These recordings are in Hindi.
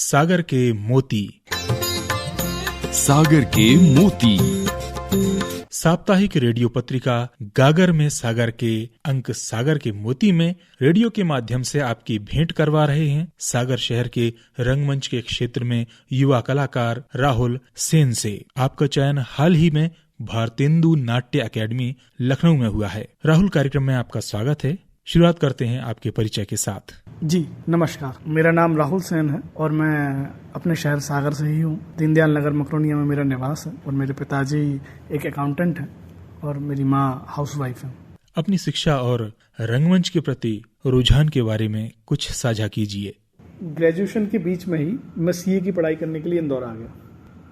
सागर के मोती। सागर के मोती साप्ताहिक रेडियो पत्रिका गागर में सागर के अंक सागर के मोती में रेडियो के माध्यम से आपकी भेंट करवा रहे हैं सागर शहर के रंगमंच के क्षेत्र में युवा कलाकार राहुल सेन से। आपका चयन हाल ही में भारतेंदु नाट्य अकेडमी लखनऊ में हुआ है। राहुल, कार्यक्रम में आपका स्वागत है। शुरुआत करते हैं आपके परिचय के साथ। जी नमस्कार, मेरा नाम राहुल सेन है और मैं अपने शहर सागर से ही हूँ। दीनदयाल नगर मकरोनिया में मेरा निवास है और मेरे पिताजी एक अकाउंटेंट हैं और मेरी माँ हाउसवाइफ है। अपनी शिक्षा और रंगमंच के प्रति रुझान के बारे में कुछ साझा कीजिए। ग्रेजुएशन के बीच में ही मैं सीए की पढ़ाई करने के लिए इंदौर आ गया।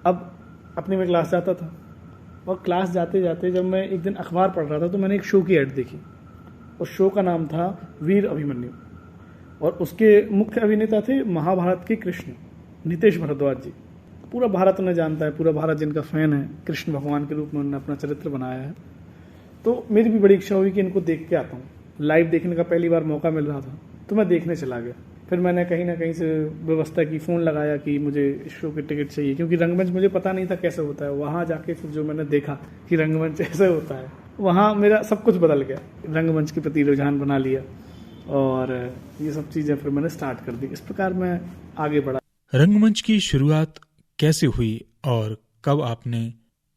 अब अपनी में क्लास जाता था और क्लास जाते जाते जब मैं एक दिन अखबार पढ़ रहा था तो मैंने एक शो की ऐड देखी। उस शो का नाम था वीर अभिमन्यु और उसके मुख्य अभिनेता थे महाभारत के कृष्ण, नितेश भारद्वाज जी। पूरा भारत उन्हें जानता है, पूरा भारत जिनका फैन है। कृष्ण भगवान के रूप में उन्होंने अपना चरित्र बनाया है। तो मेरी भी बड़ी इच्छा हुई कि इनको देख के आता हूँ। लाइव देखने का पहली बार मौका मिल रहा था तो मैं देखने चला गया। फिर मैंने कहीं ना कहीं से व्यवस्था की, फ़ोन लगाया कि मुझे इस शो की टिकट चाहिए, क्योंकि रंगमंच मुझे पता नहीं था कैसे होता है। वहाँ जाके फिर जो मैंने देखा कि रंगमंच ऐसे होता है, वहाँ मेरा सब कुछ बदल गया। रंगमंच के प्रति रुझान बना लिया और ये सब चीज़ें फिर मैंने स्टार्ट कर दी। इस प्रकार मैं आगे बढ़ा। रंगमंच की शुरुआत कैसे हुई और कब आपने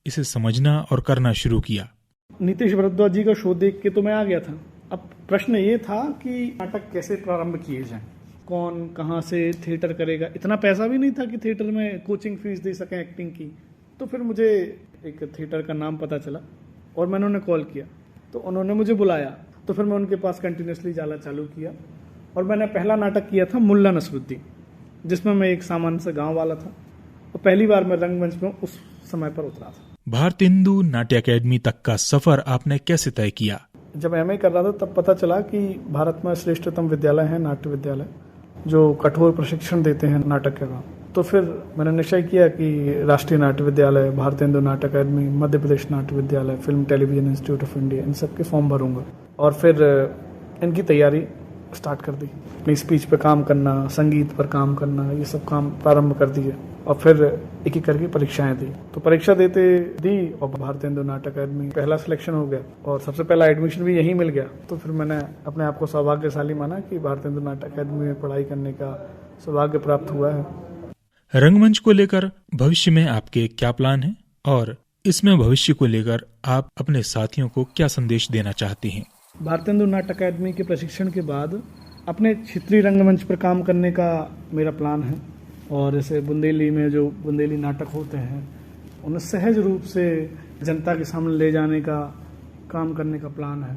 इसे समझना और करना शुरू किया? नितेश भारद्वाज जी का शो देख के तो मैं आ गया था। अब प्रश्न ये था कि नाटक कैसे प्रारंभ किए जाएं, कौन कहाँ से थिएटर करेगा। इतना पैसा भी नहीं था कि थिएटर में कोचिंग फीस दे सकें एक्टिंग की। तो फिर मुझे एक थिएटर का नाम पता चला और मैंने उन्हें कॉल किया तो उन्होंने मुझे बुलाया। तो फिर मैं उनके पास कंटिन्यूसली जाना चालू किया और मैंने पहला नाटक किया था मुल्ला नसरुद्दीन, जिसमें मैं एक सामान्य सा गाँव वाला था और पहली बार मैं रंगमंच में उस समय पर उतरा था। भारतेंदु नाट्य अकेडमी तक का सफर आपने कैसे तय किया? जब एमए कर रहा था तब पता चला कि भारत में श्रेष्ठतम विद्यालय है नाट्य विद्यालय, जो कठोर प्रशिक्षण देते हैं नाटक के काम। तो फिर मैंने निश्चय किया कि राष्ट्रीय नाट्य विद्यालय, भारतेंदु नाट्य academy, Madhya Pradesh Natya Vidyalaya, film television institute of India, इन सब के फॉर्म भरूंगा और फिर इनकी तैयारी स्टार्ट कर दी। अपनी स्पीच पे काम करना, संगीत पर काम करना, ये सब काम प्रारंभ कर दिए और फिर एक एक करके परीक्षाएं दी। तो परीक्षा देते दी और भारतेंदु नाट्य अकेडमी पहला सिलेक्शन हो गया और सबसे पहला एडमिशन भी यहीं मिल गया। तो फिर मैंने अपने आप को सौभाग्यशाली माना कि भारतेंदु नाट्य अकेडमी में पढ़ाई करने का सौभाग्य प्राप्त हुआ है। रंगमंच को लेकर भविष्य में आपके क्या प्लान हैं और इसमें भविष्य को लेकर आप अपने साथियों को क्या संदेश देना चाहते हैं? भारतेंदु नाट्य अकेडमी के प्रशिक्षण के बाद अपने क्षेत्रीय रंगमंच पर काम करने का मेरा प्लान है और जैसे बुंदेली में जो बुंदेली नाटक होते हैं उन्हें सहज रूप से जनता के सामने ले जाने का काम करने का प्लान है।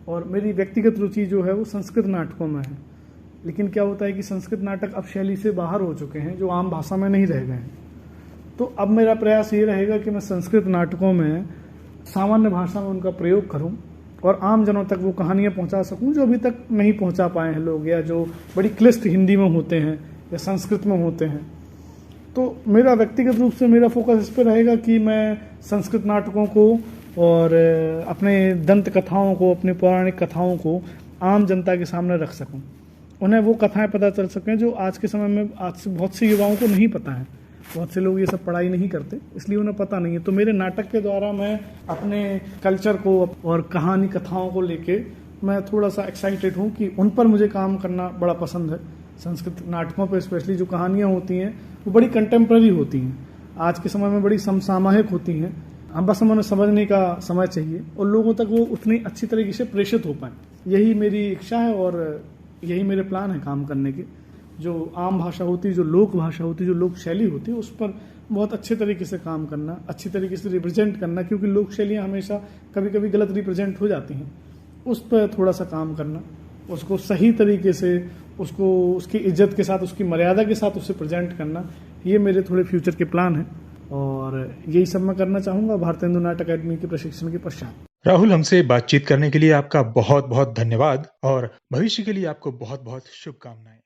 और मेरी व्यक्तिगत रुचि जो है वो संस्कृत नाटकों में है। लेकिन क्या होता है कि संस्कृत नाटक अब शैली से बाहर हो चुके हैं, जो आम भाषा में नहीं रह गए हैं। तो अब मेरा प्रयास ये रहेगा कि मैं संस्कृत नाटकों में सामान्य भाषा में उनका प्रयोग करूं और आम जनों तक वो कहानियां पहुंचा सकूं जो अभी तक नहीं पहुंचा पाए हैं लोग, या जो बड़ी क्लिष्ट हिंदी में होते हैं या संस्कृत में होते हैं। तो मेरा व्यक्तिगत रूप से मेरा फोकस इस पर रहेगा कि मैं संस्कृत नाटकों को और अपने दंत कथाओं को, अपने पौराणिक कथाओं को आम जनता के सामने रख सकूं। उन्हें वो कथाएं पता चल सकें जो आज के समय में आज से बहुत से युवाओं को नहीं पता है। बहुत से लोग ये सब पढ़ाई नहीं करते, इसलिए उन्हें पता नहीं है। तो मेरे नाटक के द्वारा मैं अपने कल्चर को और कहानी कथाओं को लेके मैं थोड़ा सा एक्साइटेड हूँ कि उन पर मुझे काम करना बड़ा पसंद है। संस्कृत नाटकों पर स्पेशली जो कहानियाँ होती हैं वो बड़ी कंटेम्प्रेरी होती हैं, आज के समय में बड़ी समसामयिक होती हैं। हम बस उन्हें समझने का समय चाहिए और लोगों तक वो उतनी अच्छी तरीके से प्रेषित हो पाए। यही मेरी इच्छा है और यही मेरे प्लान है काम करने के। जो आम भाषा होती है, जो लोक भाषा होती है, जो लोक शैली होती है, उस पर बहुत अच्छे तरीके से काम करना, अच्छी तरीके से रिप्रेजेंट करना, क्योंकि लोक शैलियाँ हमेशा कभी कभी गलत रिप्रेजेंट हो जाती हैं। उस पर थोड़ा सा काम करना, उसको सही तरीके से, उसको उसकी इज्जत के साथ, उसकी मर्यादा के साथ उसे प्रेजेंट करना, ये मेरे थोड़े फ्यूचर के प्लान हैं और यही सब मैं करना चाहूँगा भारतेंदु नाट्य अकेडमी के प्रशिक्षण के पश्चात। राहुल, हमसे बातचीत करने के लिए आपका बहुत बहुत धन्यवाद और भविष्य के लिए आपको बहुत बहुत शुभकामनाएं।